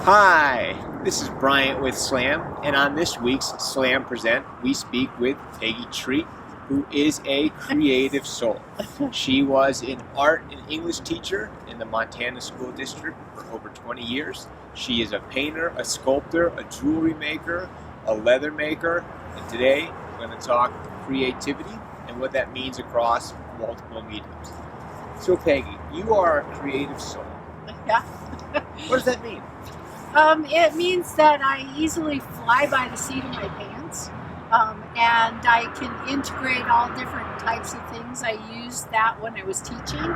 Hi, this is Bryant with Slam, and on this week's Slam Present, we speak with Peggy Treat, who is a creative soul. She was an art and English teacher in the Montana School District for over 20 years. She is a painter, a sculptor, a jewelry maker, a leather maker, and today we're going to talk creativity and what that means across multiple mediums. So Peggy, you are a creative soul. Yeah. What does that mean? It means that I easily fly by the seat of my pants, and I can integrate all different types of things. I used that when I was teaching, and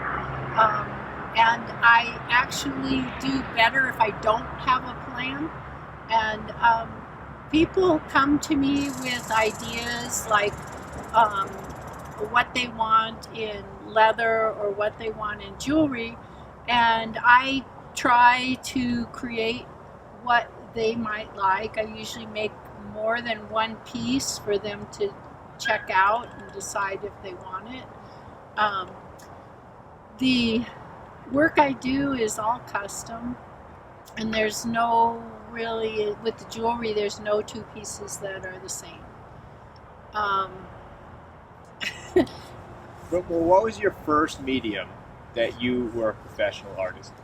I actually do better if I don't have a plan. And people come to me with ideas like what they want in leather or what they want in jewelry, and I try to create what they might like. I usually make more than one piece for them to check out and decide if they want it. The work I do is all custom, and there's no really, with the jewelry, there's no two pieces that are the same. Well, what was your first medium that you were a professional artist?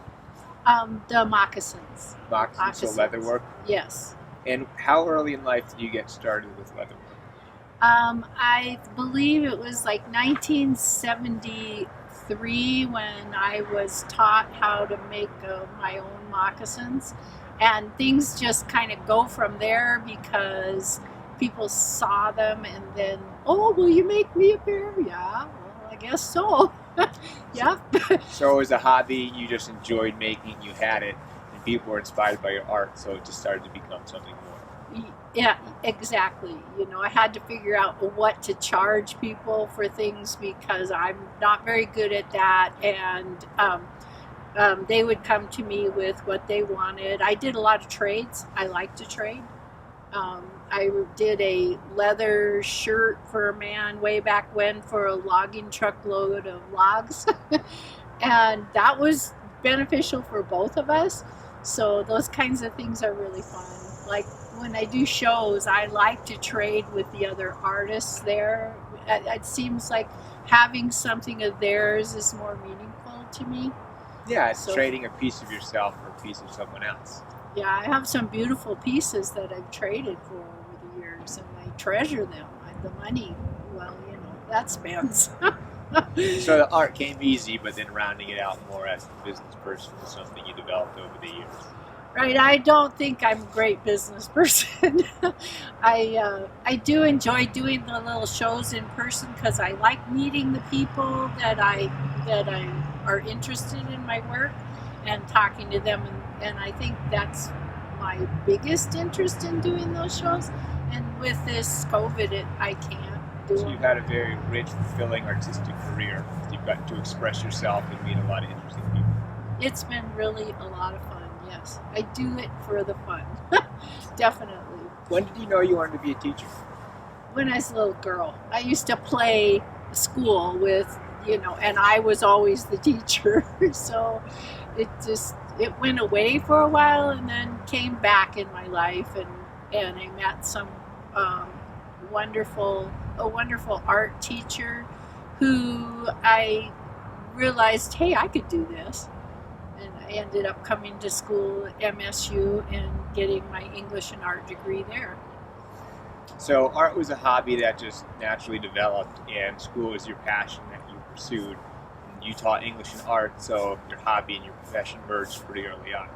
The moccasins. Moccasins, so leather work? Yes. And how early in life did you get started with leather work? I believe it was like 1973 when I was taught how to make my own moccasins. And things just kind of go from there because people saw them and then, oh, will you make me a pair? Yeah, well, I guess so. Yeah. So it was a hobby, you just enjoyed making, you had it, and people were inspired by your art, so it just started to become something more. Yeah, exactly. You know, I had to figure out what to charge people for things because I'm not very good at that, and they would come to me with what they wanted. I did a lot of trades. I like to trade. I did a leather shirt for a man way back when for a logging truckload of logs. And that was beneficial for both of us. So those kinds of things are really fun. Like when I do shows, I like to trade with the other artists there. It seems like having something of theirs is more meaningful to me. Yeah, it's trading a piece of yourself for a piece of someone else. Yeah, I have some beautiful pieces that I've traded for over the years, and I treasure them. The money, well, you know, that spends. So the art came easy, but then rounding it out more as a business person was something you developed over the years. Right, I don't think I'm a great business person. I do enjoy doing the little shows in person because I like meeting the people that are interested in my work and talking to them, and I think that's my biggest interest in doing those shows. And with this COVID, I can't do it. So you've had a very rich, fulfilling artistic career. You've got to express yourself and meet a lot of interesting people. It's been really a lot of fun, yes. I do it for the fun, definitely. When did you know you wanted to be a teacher? When I was a little girl. I used to play school with, and I was always the teacher. So it went away for a while and then came back in my life, and I met some wonderful art teacher who I realized, hey, I could do this. And I ended up coming to school at MSU and getting my English and art degree there. So art was a hobby that just naturally developed, and school was your passion that you pursued. You taught English and art, so your hobby and your profession merged pretty early on.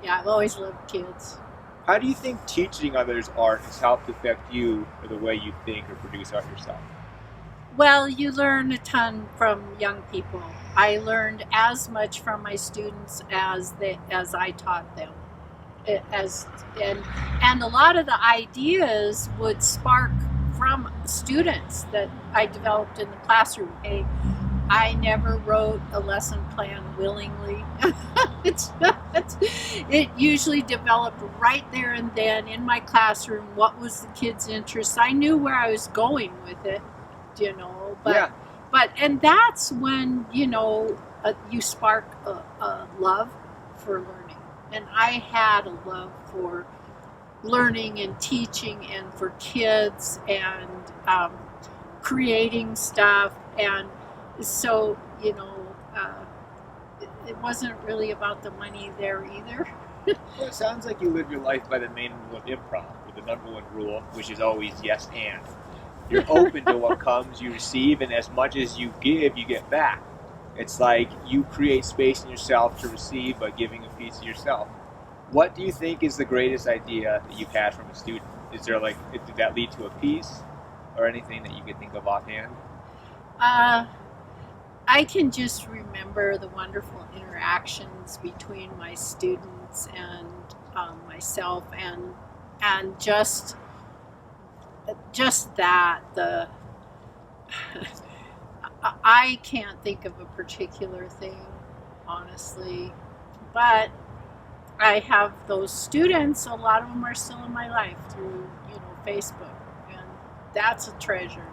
Yeah, I've always loved kids. How do you think teaching others art has helped affect you or the way you think or produce art yourself? Well, you learn a ton from young people. I learned as much from my students as I taught them. And a lot of the ideas would spark from students that I developed in the classroom. Hey, I never wrote a lesson plan willingly. It usually developed right there and then in my classroom. What was the kids' interest? I knew where I was going with it, and that's when you spark a love for learning. and I had a love for learning and teaching and for kids and creating stuff. And so, it wasn't really about the money there either. Well, it sounds like you live your life by the main rule of improv, with the number one rule, which is always yes and. You're open to what comes, you receive, and as much as you give, you get back. It's like you create space in yourself to receive by giving a piece of yourself. What do you think is the greatest idea that you've had from a student? Is there did that lead to a piece or anything that you could think of offhand? I can just remember the wonderful interactions between my students and myself, and just that I can't think of a particular thing, honestly, but I have those students. A lot of them are still in my life through Facebook, and that's a treasure.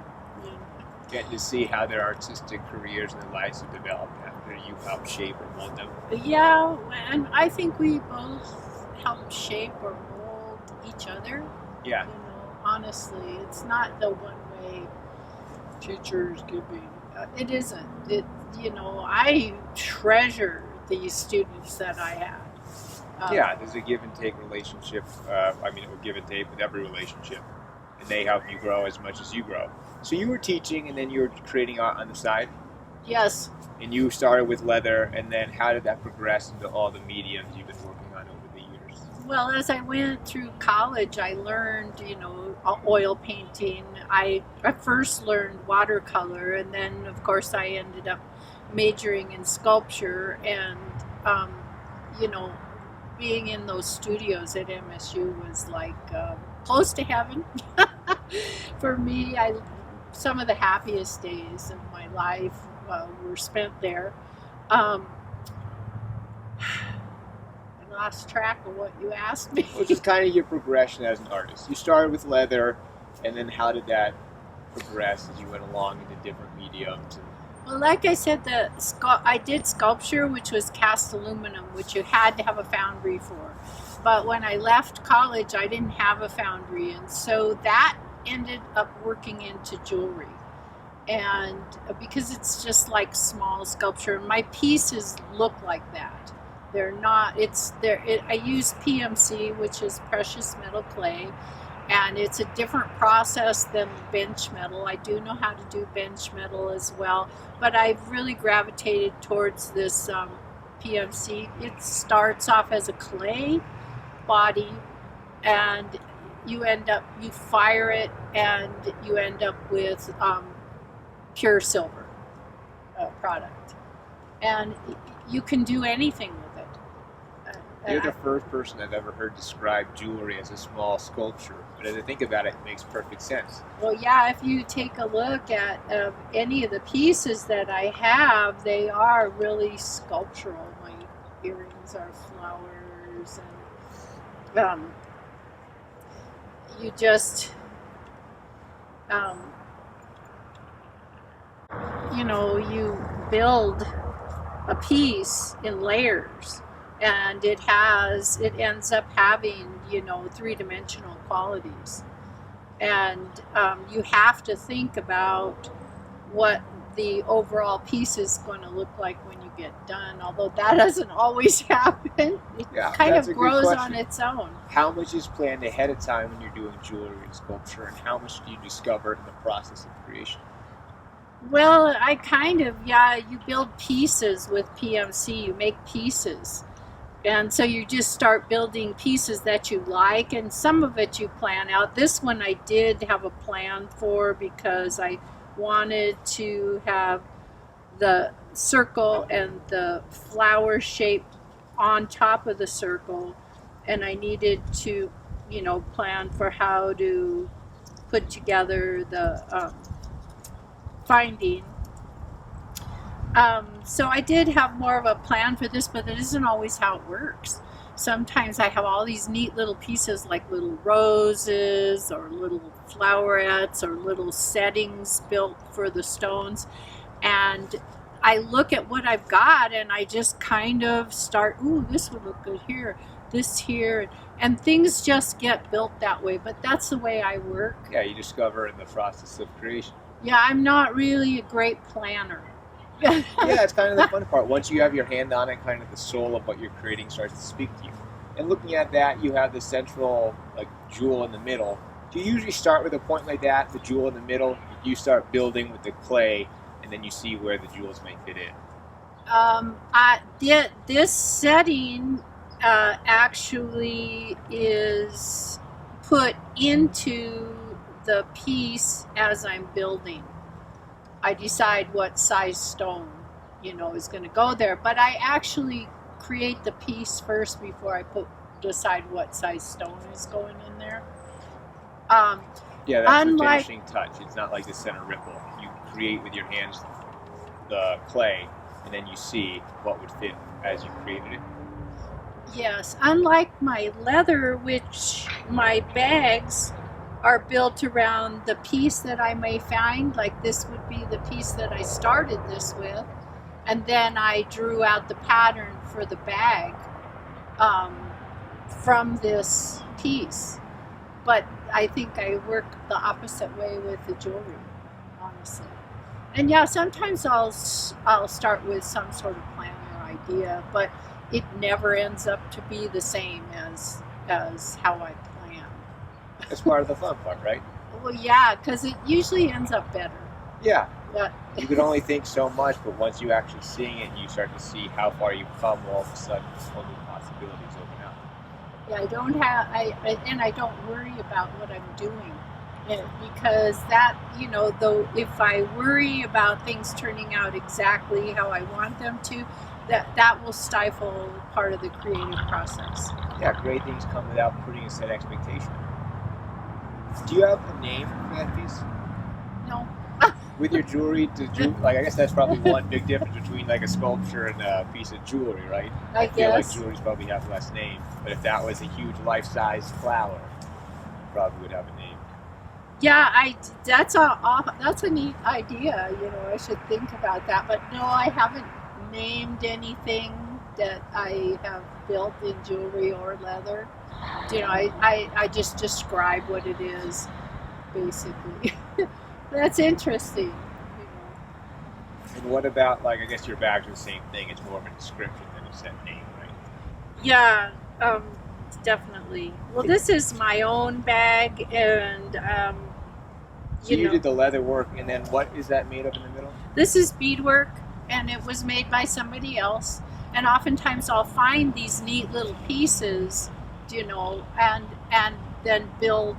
Get to see how their artistic careers and their lives have developed after you help shape or mold them. Yeah, and I think we both help shape or mold each other. Yeah. Honestly, it's not the one-way teachers giving. It isn't. I treasure these students that I have. Yeah, there's a give and take relationship. Or give and take with every relationship, and they help you grow as much as you grow. So you were teaching, and then you were creating art on the side? Yes. And you started with leather, and then how did that progress into all the mediums you've been working on over the years? Well, as I went through college, I learned, oil painting. I first learned watercolor, and then, of course, I ended up majoring in sculpture. And, being in those studios at MSU was like close to heaven for me. Some of the happiest days of my life were spent there. I lost track of what you asked me. Which is kind of your progression as an artist. You started with leather, and then how did that progress as you went along into different mediums? Well, like I said, I did sculpture, which was cast aluminum, which you had to have a foundry for. But when I left college, I didn't have a foundry, and so that ended up working into jewelry. And because it's just like small sculpture, my pieces look like that. They're not. I use PMC, which is precious metal clay, and it's a different process than bench metal. I do know how to do bench metal as well, but I've really gravitated towards this PMC. It starts off as a clay body, and you fire it, and you end up with pure silver product, and you can do anything with it. You're the first person I've ever heard describe jewelry as a small sculpture, but as I think about it, it makes perfect sense. Well, yeah, if you take a look at any of the pieces that I have, they are really sculptural. My earrings are flowers, and you just you build a piece in layers, and it ends up having three-dimensional qualities, and you have to think about what the overall piece is going to look like when you get done, although that doesn't always happen. It kind of grows on its own. How much is planned ahead of time when you're doing jewelry and sculpture, and how much do you discover in the process of creation? Well, you build pieces with PMC. You make pieces. And so you just start building pieces that you like, and some of it you plan out. This one I did have a plan for because I wanted to have the circle and the flower shape on top of the circle, and I needed to, plan for how to put together the finding. So I did have more of a plan for this, but that isn't always how it works. Sometimes I have all these neat little pieces like little roses or little flowerets or little settings built for the stones, and I look at what I've got and I just kind of start, ooh, this would look good here. this here, and things just get built that way. But that's the way I work. Yeah, you discover in the process of creation. Yeah, I'm not really a great planner. Yeah, it's kind of the fun part. Once you have your hand on it, kind of the soul of what you're creating starts to speak to you. And looking at that, you have the central like jewel in the middle. Do you usually start with a point like that, the jewel in the middle? You start building with the clay, and then you see where the jewels may fit in. This setting actually is put into the piece as I'm building. I decide what size stone, is going to go there. But I actually create the piece first before I decide what size stone is going in there. Yeah, that's the finishing touch. It's not like the center ripple. You create with your hands the clay, and then you see what would fit as you created it. Yes, unlike my leather, which my bags are built around the piece that I may find, like this would be the piece that I started this with, and then I drew out the pattern for the bag from this piece. But I think I work the opposite way with the jewelry, honestly. And yeah, sometimes I'll start with some sort of plan or idea, but it never ends up to be the same as how I plan. That's part of the fun part, right? Well, yeah, because it usually ends up better. Yeah. But You can only think so much, but once you actually seeing it, you start to see how far you've come. All of a sudden, all new possibilities open up. yeah, I don't worry about what I'm doing, because that, though, if I worry about things turning out exactly how I want them to, that will stifle part of the creative process. Yeah, great things come without putting a set expectation. Do you have a name for that piece? No. With your jewelry, I guess that's probably one big difference between like a sculpture and a piece of jewelry, right? I feel guess. like jewelry probably have less name, but if that was a huge life-size flower, you probably would have a name. Yeah, that's a neat idea. I should think about that. But no, I haven't named anything that I have built in jewelry or leather. I just describe what it is, basically. That's interesting. And what about, I guess your bags are the same thing. It's more of a description than a set name, right? Yeah, definitely. Well, this is my own bag, and So you did the leather work, and then what is that made of in the middle? This is beadwork, and it was made by somebody else. And oftentimes I'll find these neat little pieces, and then build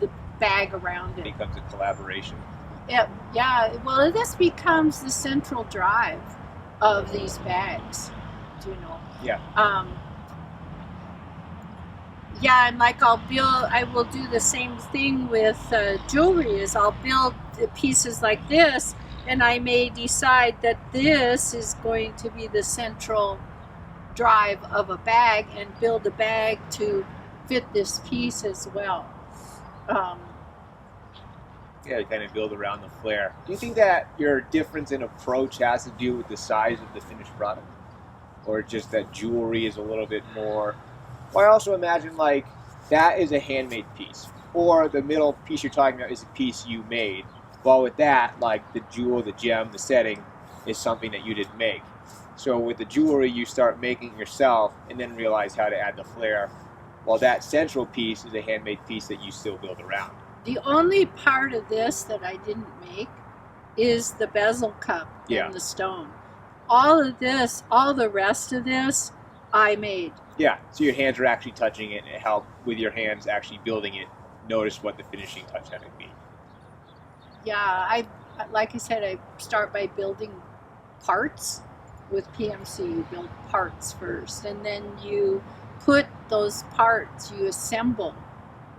the bag around it. It becomes a collaboration. Yeah, well, this becomes the central drive of these bags, Yeah. Yeah, and I will do the same thing with jewelry, is I'll build pieces like this, and I may decide that this is going to be the central drive of a bag and build a bag to fit this piece as well. Yeah, you kind of build around the flare. Do you think that your difference in approach has to do with the size of the finished product? Or just that jewelry is a little bit more... Well, I also imagine, that is a handmade piece. Or the middle piece you're talking about is a piece you made. Well, with that, the jewel, the gem, the setting is something that you didn't make. So with the jewelry, you start making yourself and then realize how to add the flair. While that central piece is a handmade piece that you still build around. The only part of this that I didn't make is the bezel cup and the stone. All of this, all the rest of this, I made. Yeah, so your hands are actually touching it, and it helped with your hands actually building it. Notice what the finishing touch had to be. Yeah, like I said, I start by building parts with PMC. You build parts first, and then you put those parts, you assemble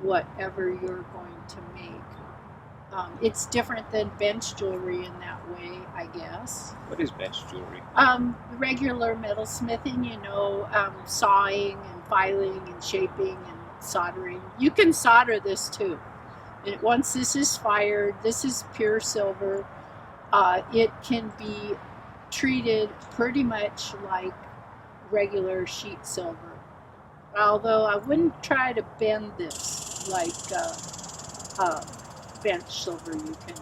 whatever you're going to make. It's different than bench jewelry in that way, I guess. What is bench jewelry? Regular metalsmithing, sawing and filing and shaping and soldering. You can solder this too. And once this is fired, this is pure silver. It can be treated pretty much like regular sheet silver. Although I wouldn't try to bend this like bench silver. You can,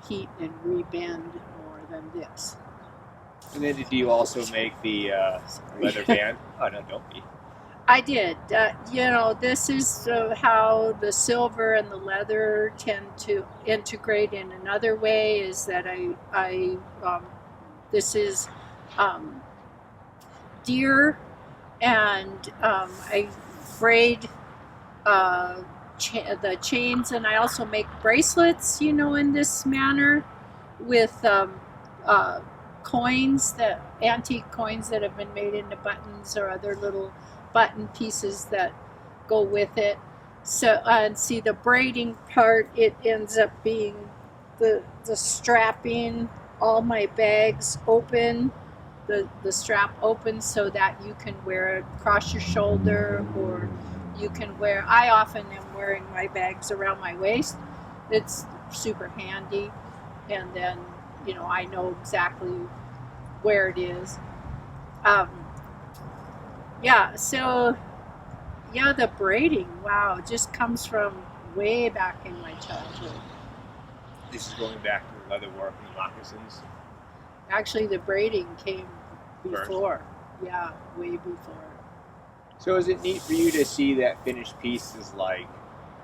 heat and rebend more than this. And then did you also make the leather band? Oh, no, don't be. I did. This is how the silver and the leather tend to integrate in another way. Is that this is deer, and I braid the chains, and I also make bracelets, in this manner with coins, antique coins that have been made into buttons or other little button pieces that go with it. So, and see the braiding part, it ends up being the strapping, all my bags open, the strap open so that you can wear it across your shoulder, or you can wear, I often am wearing my bags around my waist. It's super handy. And then, I know exactly where it is. The braiding, wow, just comes from way back in my childhood. This is going back to the leather work and the moccasins. Actually, the braiding came before. First. Yeah, way before. So is it neat for you to see that finished piece as like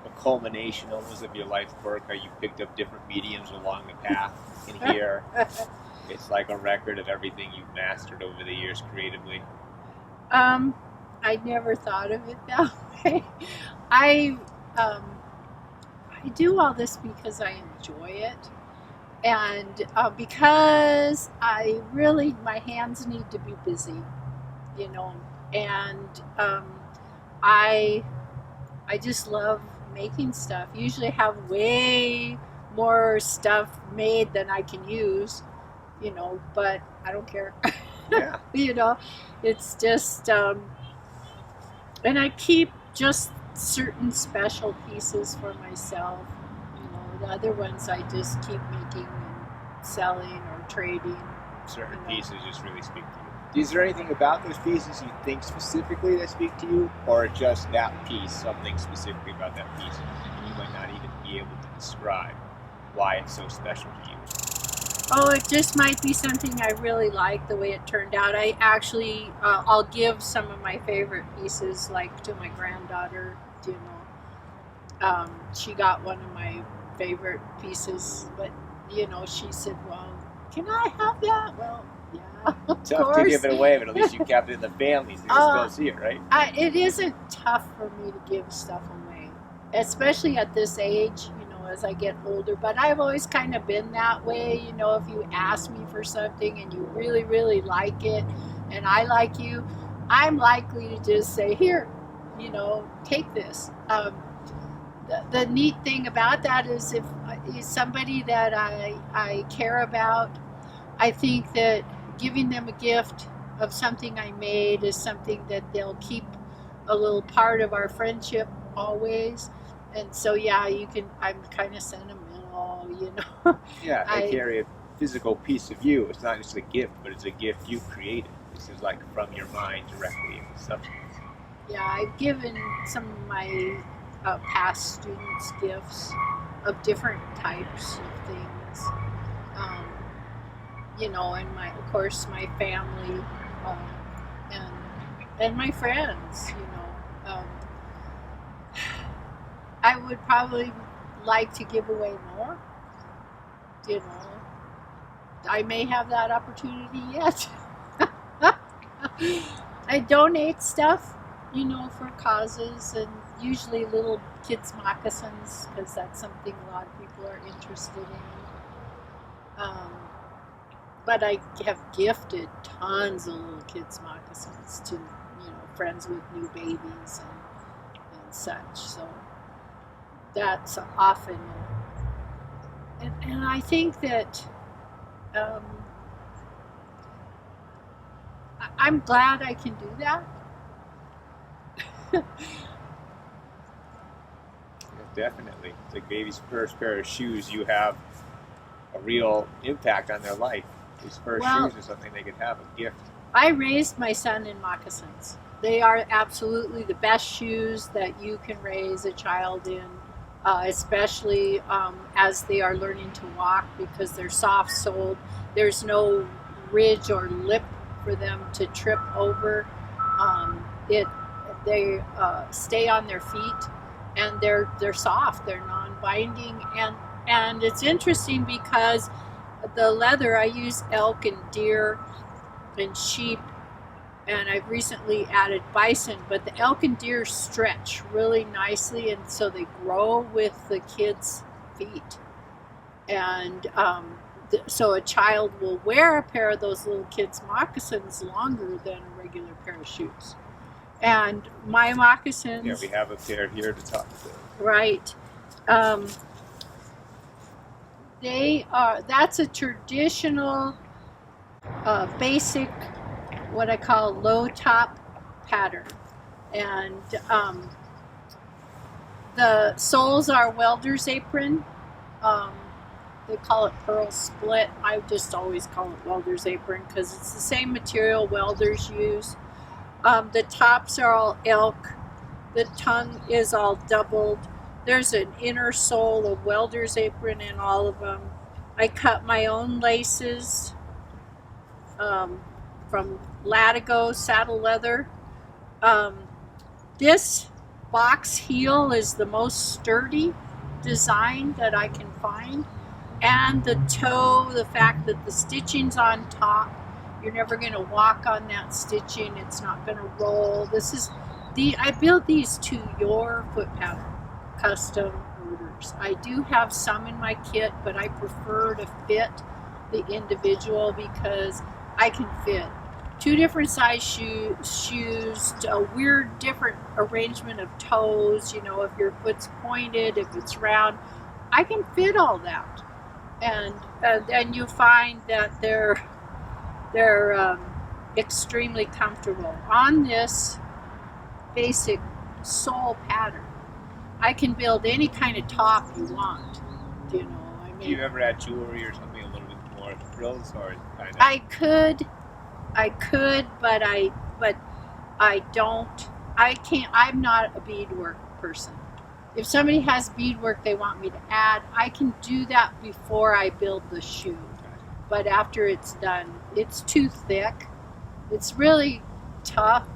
a culmination almost of your life's work? How you picked up different mediums along the path in here? It's like a record of everything you've mastered over the years creatively. I never thought of it that way. I do all this because I enjoy it, and because my hands need to be busy, and I just love making stuff. Usually have way more stuff made than I can use, but I don't care. Yeah. It's just, and I keep just certain special pieces for myself. The other ones I just keep making and selling or trading. Certain pieces just really speak to you. Is there anything about those pieces you think specifically that speak to you, or just that piece, something specifically about that piece, and you might not even be able to describe why it's so special to you? Oh, it just might be something I really like the way it turned out. I actually, I'll give some of my favorite pieces, like to my granddaughter. She got one of my favorite pieces, but she said, "Well, can I have that?" Well, yeah, of Tough course. to give it away, but at least you kept it in the family, so you can still see it, right? It isn't tough for me to give stuff away, especially at this age. As I get older, but I've always kind of been that way. If you ask me for something and you really, really like it, and I like you, I'm likely to just say, "Here, take this." The neat thing about that is if somebody that I care about, I think that giving them a gift of something I made is something that they'll keep a little part of our friendship always. And so, yeah, I'm kind of sentimental, Yeah, I carry a physical piece of you. It's not just a gift, but it's a gift you created. This is like from your mind directly into substance. Yeah, I've given some of my past students gifts of different types of things. And of course, my family, and my friends, I would probably like to give away more. I may have that opportunity yet. I donate stuff, for causes, and usually little kids' moccasins, because that's something a lot of people are interested in. But I have gifted tons of little kids' moccasins to, friends with new babies and such. So that's often, and I think that I'm glad I can do that. Yeah, definitely. It's like baby's first pair of shoes. You have a real impact on their life. These first shoes are something they could have, a gift. I raised my son in moccasins. They are absolutely the best shoes that you can raise a child in, especially as they are learning to walk, because they're soft soled. There's no ridge or lip for them to trip over. It They stay on their feet, and they're soft. They're non-binding, and it's interesting because the leather, I use elk and deer and sheep, and I've recently added bison, but the elk and deer stretch really nicely, and so they grow with the kids' feet. And so a child will wear a pair of those little kids' moccasins longer than a regular pair of shoes. And my moccasins... Yeah, we have a pair here to talk to. Right. That's a traditional, basic, what I call low top pattern. And the soles are welder's apron. They call it pearl split. I just always call it welder's apron because it's the same material welders use. The tops are all elk. The tongue is all doubled. There's an inner sole of welder's apron in all of them. I cut my own laces from Latigo saddle leather. This box heel is the most sturdy design that I can find. And the toe, the fact that the stitching's on top, you're never going to walk on that stitching. It's not going to roll. I build these to your foot pattern, custom orders. I do have some in my kit, but I prefer to fit the individual because I can fit 2 different size shoes, a weird different arrangement of toes, if your foot's pointed, if it's round. I can fit all that. And you find that they're extremely comfortable. On this basic sole pattern, I can build any kind of top you want. Do you ever add jewelry or something a little bit more frills, or kind of? I could, but I don't. I can't. I'm not a beadwork person. If somebody has beadwork they want me to add, I can do that before I build the shoe. But after it's done, it's too thick. It's really tough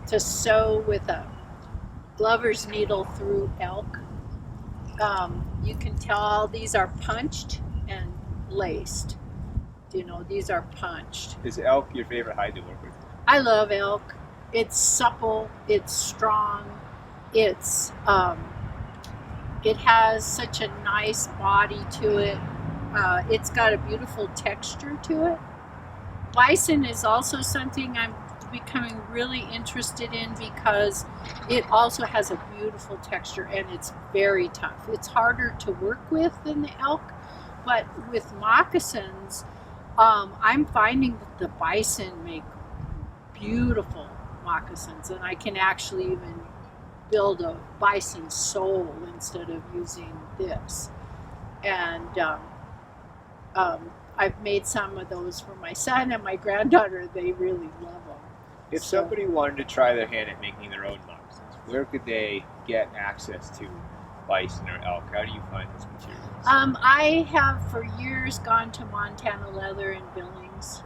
to sew with a glover's needle through elk. You can tell these are punched and laced. These are punched. Is elk your favorite hide to work with? I love elk. It's supple. It's strong. It has such a nice body to it. It's got a beautiful texture to it. Bison is also something I'm becoming really interested in because it also has a beautiful texture and it's very tough. It's harder to work with than the elk, but with moccasins, I'm finding that the bison make beautiful moccasins, and I can actually even build a bison sole instead of using this. And I've made some of those for my son and my granddaughter. They really love them. If somebody wanted to try their hand at making their own moccasins, where could they get access to bison or elk? How do you find those materials? I have for years gone to Montana Leather in Billings.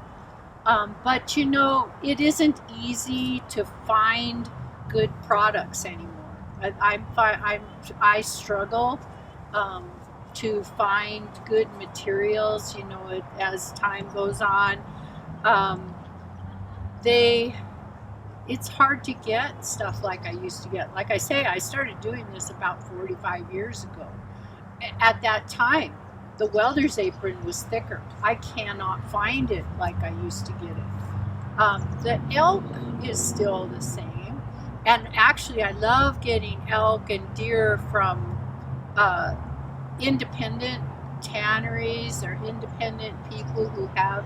But it isn't easy to find good products anymore. I struggle to find good materials, as time goes on. It's hard to get stuff like I used to get. Like I say, I started doing this about 45 years ago. At that time, the welder's apron was thicker. I cannot find it like I used to get it. The elk is still the same. And actually, I love getting elk and deer from independent tanneries or independent people who have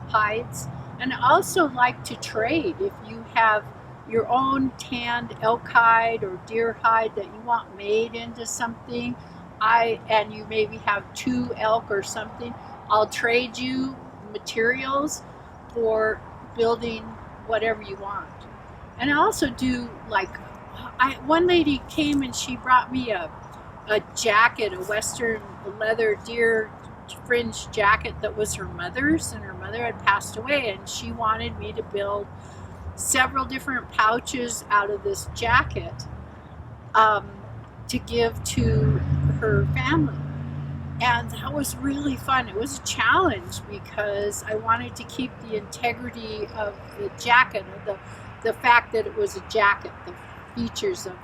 hides. And I also like to trade. If you have your own tanned elk hide or deer hide that you want made into something, and you maybe have 2 elk or something, I'll trade you materials for building whatever you want. And I also do, like, one lady came and she brought me a jacket, a Western leather deer fringe jacket that was her mother's, and her mother had passed away, and she wanted me to build several different pouches out of this jacket to give to her family. And that was really fun. It was a challenge because I wanted to keep the integrity of the jacket, or the fact that it was a jacket, the features of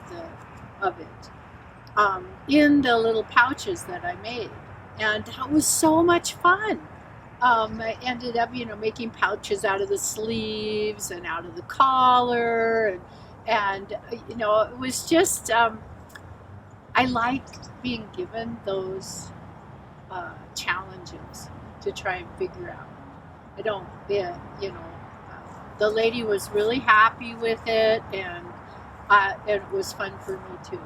it, in the little pouches that I made. And that was so much fun. I ended up, making pouches out of the sleeves and out of the collar, and it was just, I liked being given those challenges to try and figure out. The lady was really happy with it, and it was fun for me too.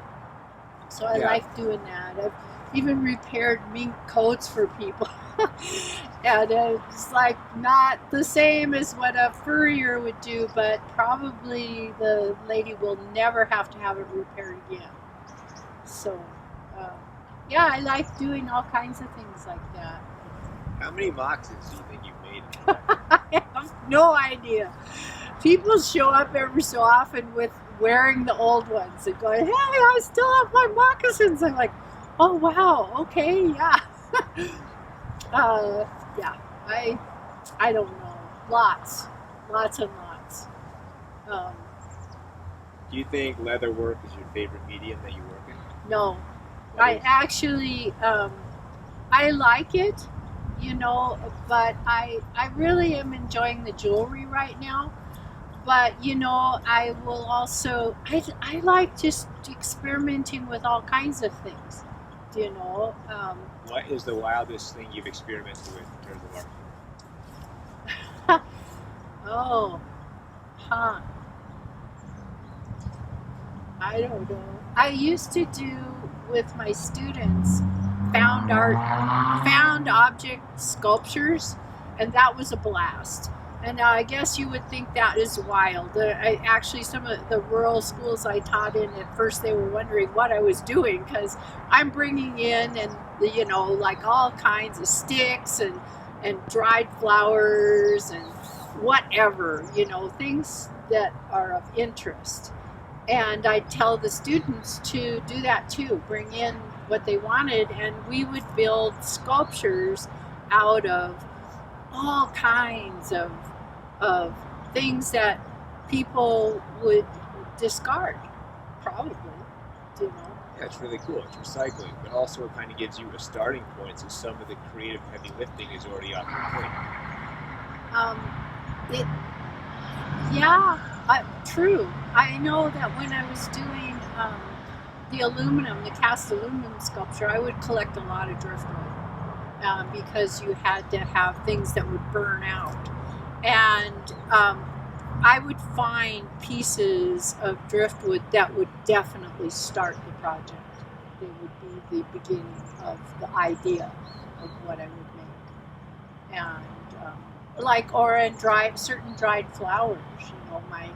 So I like doing that. I've even repaired mink coats for people. And it's like not the same as what a furrier would do, but probably the lady will never have to have it repaired again. So, I like doing all kinds of things like that. How many moccasins do you think you've made? I have no idea. People show up every so often with wearing the old ones and going, "Hey, I still have my moccasins." I'm like, "Oh wow, okay, yeah." I don't know. Lots and lots. Do you think leather work is your favorite medium that you work in? No, I actually, I like it, but I really am enjoying the jewelry right now. But, I will also, I like just experimenting with all kinds of things, What is the wildest thing you've experimented with in terms of art? I don't know. I used to do with my students found object sculptures, and that was a blast. And now I guess you would think that is wild. Actually, some of the rural schools I taught in, at first they were wondering what I was doing, because I'm bringing in like all kinds of sticks and dried flowers and whatever, things that are of interest. And I tell the students to do that too, bring in what they wanted, and we would build sculptures out of all kinds of things that people would discard, probably, Yeah, it's really cool. It's recycling, but also it kind of gives you a starting point, so some of the creative heavy lifting is already off your plate. True. I know that when I was doing the cast aluminum sculpture, I would collect a lot of driftwood because you had to have things that would burn out. And I would find pieces of driftwood that would definitely start the project. They would be the beginning of the idea of what I would make. And certain dried flowers. My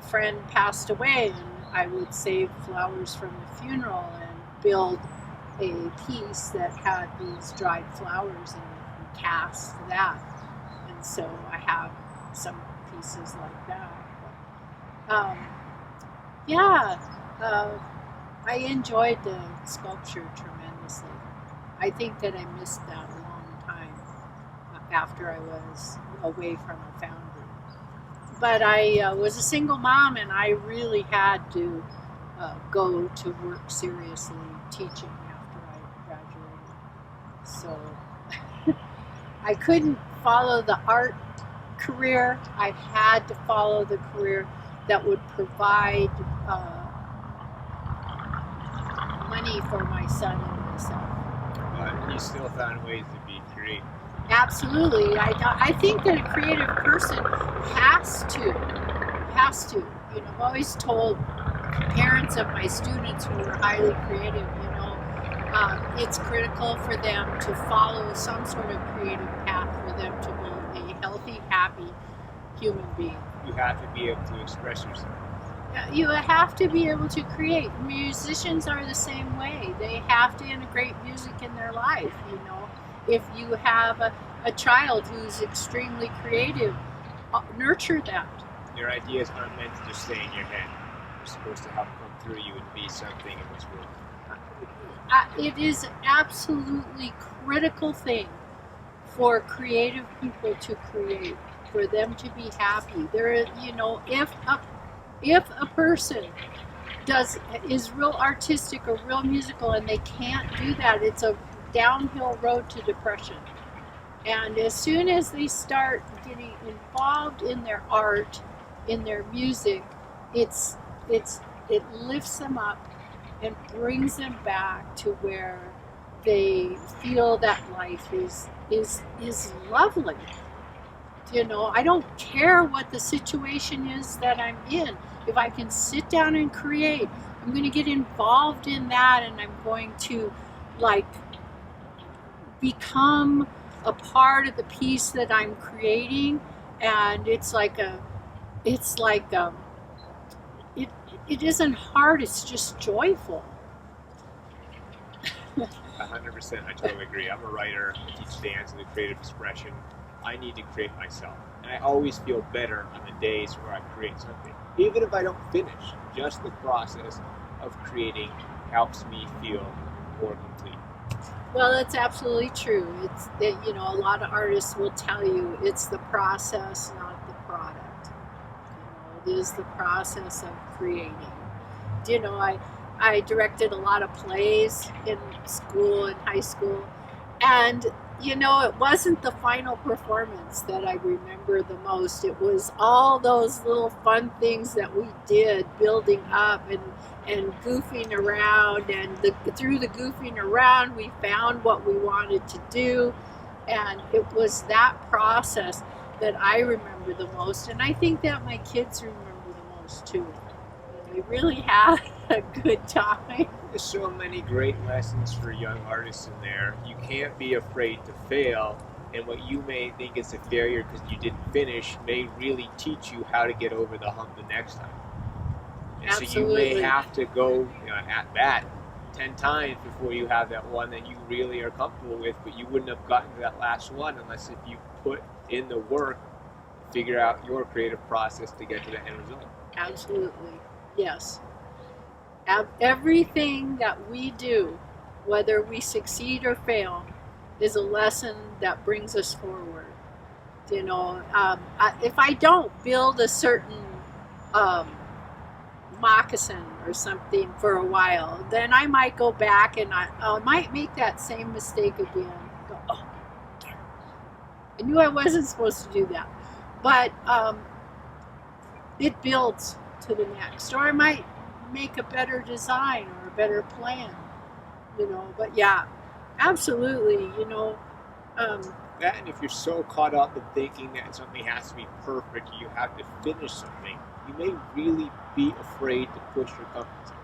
friend passed away, and I would save flowers from the funeral and build a piece that had these dried flowers in it and cast that. And so I have some pieces like that. I enjoyed the sculpture tremendously. I think that I missed that a long time after I was away from a foundry. But I was a single mom, and I really had to go to work seriously teaching after I graduated. So I couldn't follow the art career. I had to follow the career that would provide money for my son and myself. But you still found ways to be creative. Absolutely. I think that a creative person has to. I've always told parents of my students who are highly creative, it's critical for them to follow some sort of creative path for them to be happy human being. You have to be able to express yourself. You have to be able to create. Musicians are the same way. They have to integrate music in their life. If you have a child who's extremely creative, nurture that. Your ideas aren't meant to just stay in your head. They're supposed to help come through you and be something in this world. It is an absolutely critical thing for creative people to create, for them to be happy. If a person is real artistic or real musical and they can't do that, it's a downhill road to depression. And as soon as they start getting involved in their art, in their music, it lifts them up and brings them back to where they feel that life is lovely. I don't care what the situation is that I'm in. If I can sit down and create, I'm going to get involved in that, and I'm going to become a part of the piece that I'm creating. And it isn't hard, it's just joyful. 100%, I totally agree. I'm a writer, I teach dance and the creative expression. I need to create myself. And I always feel better on the days where I create something. Even if I don't finish, just the process of creating helps me feel more complete. Well, that's absolutely true. A lot of artists will tell you it's the process, not the product. It is the process of creating. I directed a lot of plays in school and high school, and it wasn't the final performance that I remember the most. It was all those little fun things that we did, building up and goofing around, and through the goofing around we found what we wanted to do, and it was that process that I remember the most, and I think that my kids remember the most too. We really had a good time. There's so many great lessons for young artists in there. You can't be afraid to fail, and what you may think is a failure because you didn't finish may really teach you how to get over the hump the next time. And Absolutely. So you may have to go at that 10 times before you have that one that you really are comfortable with, but you wouldn't have gotten to that last one unless if you put in the work, figure out your creative process to get to the end result. Absolutely. Yes. Everything that we do, whether we succeed or fail, is a lesson that brings us forward. If I don't build a certain moccasin or something for a while, then I might go back and I might make that same mistake again. Go, oh, darn. I knew I wasn't supposed to do that. But it builds to the next. Or I might make a better design or a better plan. But yeah, absolutely, that, and if you're so caught up in thinking that something has to be perfect, you have to finish something, you may really be afraid to push your comfort zone.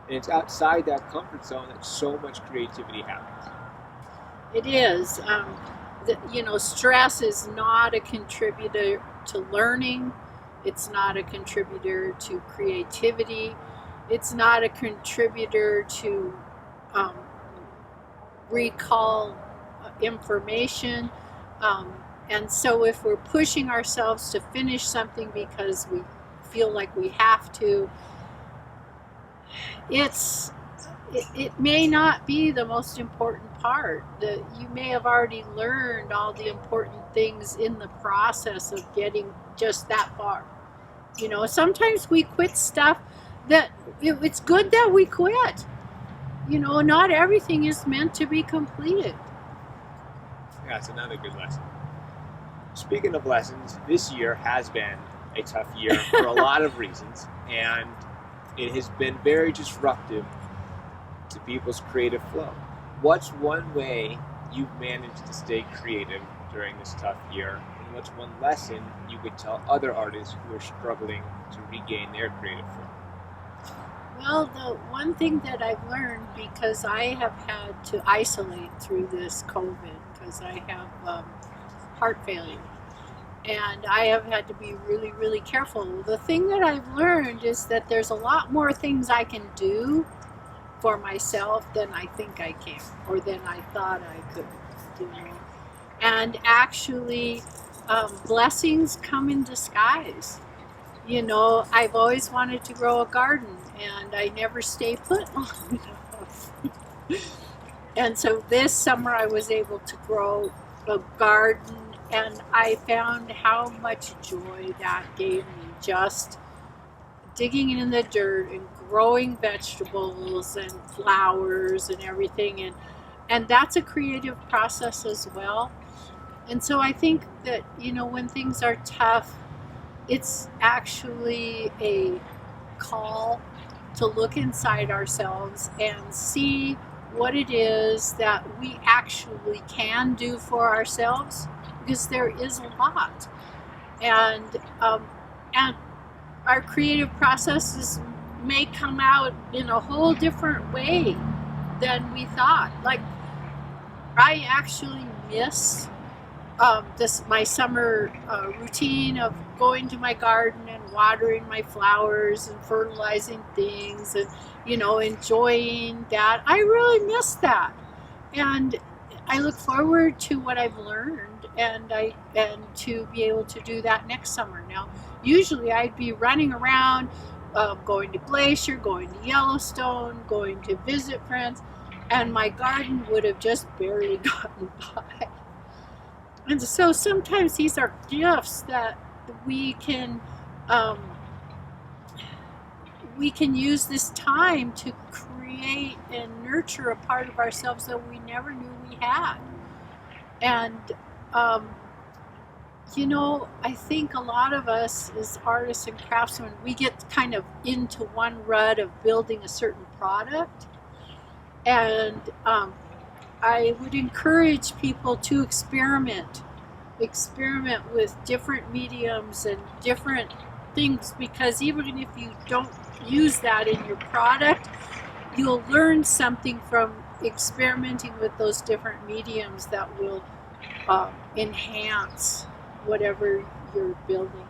And it's outside that comfort zone that so much creativity happens. It is. Stress is not a contributor to learning. It's not a contributor to creativity. It's not a contributor to recall information. And so if we're pushing ourselves to finish something because we feel like we have to, it may not be the most important part. You may have already learned all the important things in the process of getting just that far. Sometimes we quit stuff that it's good that we quit. Not everything is meant to be completed. Yeah, it's another good lesson. Speaking of lessons, this year has been a tough year for a lot of reasons, and it has been very disruptive to people's creative flow. What's one way you've managed to stay creative during this tough year, and what's one lesson you could tell other artists who are struggling to regain their creative flow? Well, the one thing that I've learned, because I have had to isolate through this COVID, because I have heart failure. And I have had to be really, really careful. The thing that I've learned is that there's a lot more things I can do for myself than I think I can, or than I thought I could do. And actually, blessings come in disguise. I've always wanted to grow a garden, and I never stay put long enough. And so this summer I was able to grow a garden, and I found how much joy that gave me, just digging in the dirt and growing vegetables and flowers and everything. And that's a creative process as well. And so I think that, when things are tough, it's actually a call to look inside ourselves and see what it is that we actually can do for ourselves, because there is a lot. And our creative processes may come out in a whole different way than we thought. Like, I actually miss this my summer routine of going to my garden and watering my flowers and fertilizing things, and enjoying that. I really miss that, and I look forward to what I've learned, and to be able to do that next summer. Now, usually I'd be running around, going to Glacier, going to Yellowstone, going to visit friends, and my garden would have just barely gotten by. And so sometimes these are gifts that we can use this time to create and nurture a part of ourselves that we never knew we had. And I think a lot of us as artists and craftsmen, we get kind of into one rut of building a certain product. And I would encourage people to experiment with different mediums and different things, because even if you don't use that in your product, you'll learn something from experimenting with those different mediums that will enhance whatever you're building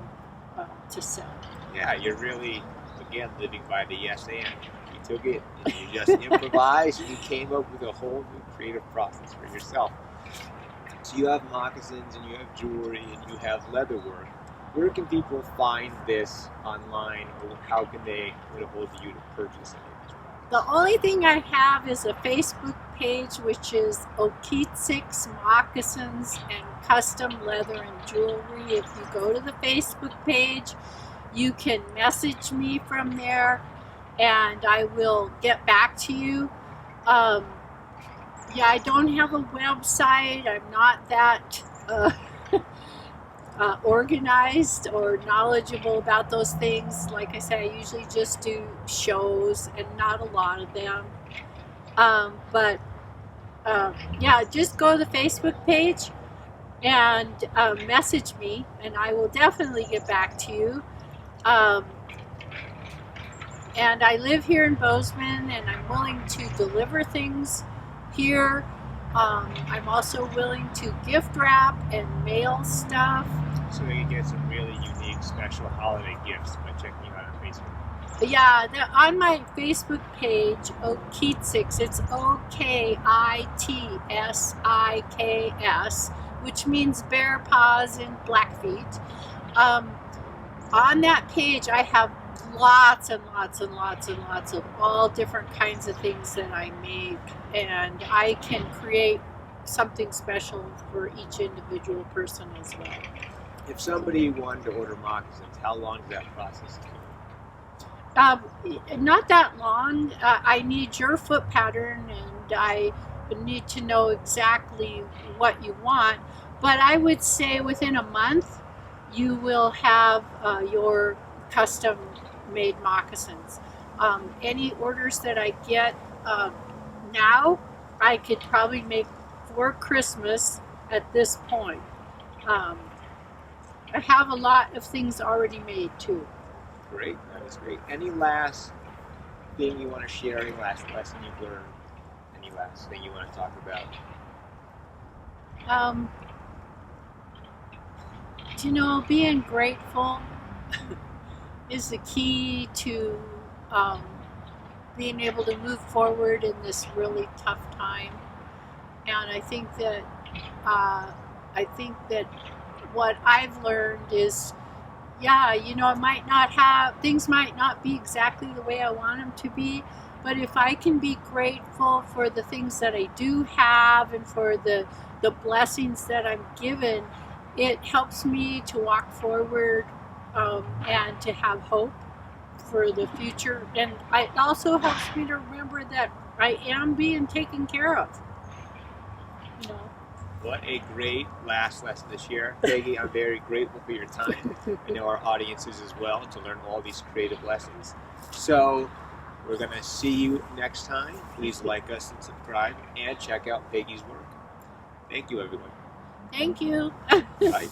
to sell. Yeah, you're really, again, living by the yes and. You took it and you just improvised, and you came up with a whole new creative process for yourself. So you have moccasins, and you have jewelry, and you have leather work. Where can people find this online, or how can they get a hold of you to purchase any of these products? The only thing I have is a Facebook page, which is Moccasins Moccasins and Custom Leather and Jewelry. If you go to the Facebook page, you can message me from there, and I will get back to you. I don't have a website. I'm not that organized or knowledgeable about those things. Like I said, I usually just do shows, and not a lot of them. Just go to the Facebook page and message me, and I will definitely get back to you. And I live here in Bozeman, and I'm willing to deliver things here. I'm also willing to gift wrap and mail stuff. So they can get some really unique, special holiday gifts by checking you out on Facebook. Yeah, on my Facebook page, Moccasins, it's Okitsik's, which means bear paws and black feet. On that page, I have lots and lots and lots and lots of all different kinds of things that I make, and I can create something special for each individual person as well. If somebody wanted to order moccasins, how long does that process take? Not that long. I need your foot pattern, and I need to know exactly what you want, but I would say within a month you will have your custom made moccasins. Any orders that I get now, I could probably make for Christmas at this point. I have a lot of things already made too. Great, that is great. Any last thing you want to share? Any last lesson you've learned? Any last thing you want to talk about? Being grateful is the key to being able to move forward in this really tough time. And I think that what I've learned is, things might not be exactly the way I want them to be, but if I can be grateful for the things that I do have and for the blessings that I'm given, it helps me to walk forward and to have hope for the future. And it also helps me to remember that I am being taken care of. What a great last lesson to share, Peggy. I'm very grateful for your time. I know our audience is as well, to learn all these creative lessons. So we're going to see you next time. Please like us and subscribe and check out Peggy's work. Thank you, everyone. Thank you. Bye.